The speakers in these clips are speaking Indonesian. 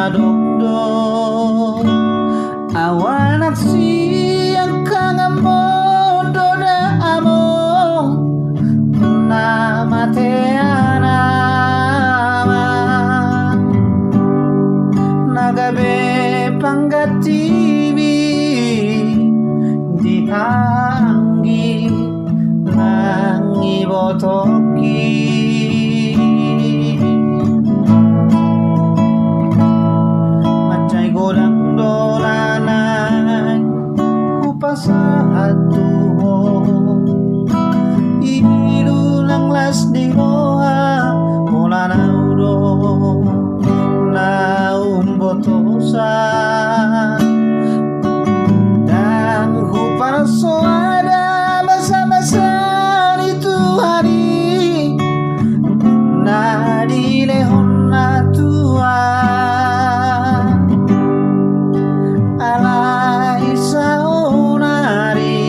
madokdo awan aksi yang kangen bondo na among na mateana nagabe panggatibi dianggi nangi botoki macai godang dolanan upasahatu ilulang las di roa mola naudo naum botosan dan hupaso ada masa-masa itu hari nadi lehon na tua alai saunari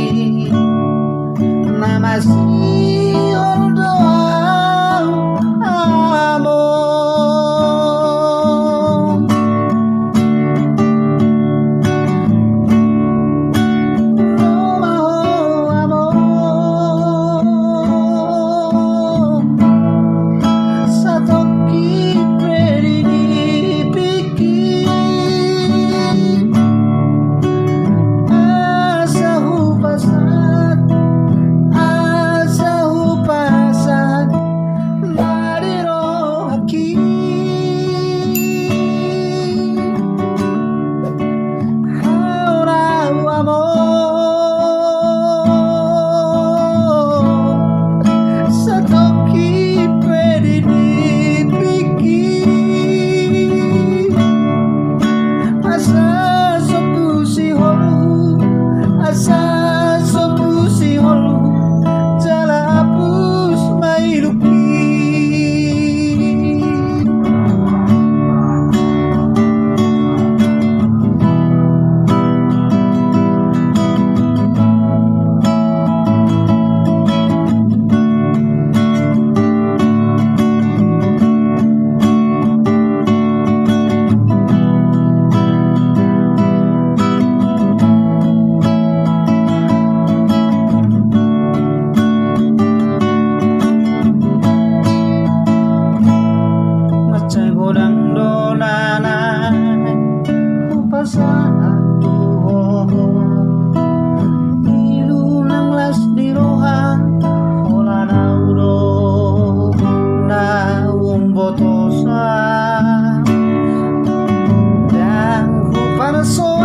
namasi godang dolanan upasahatu ilulang las di roha hola naudo naum botosa dan huparso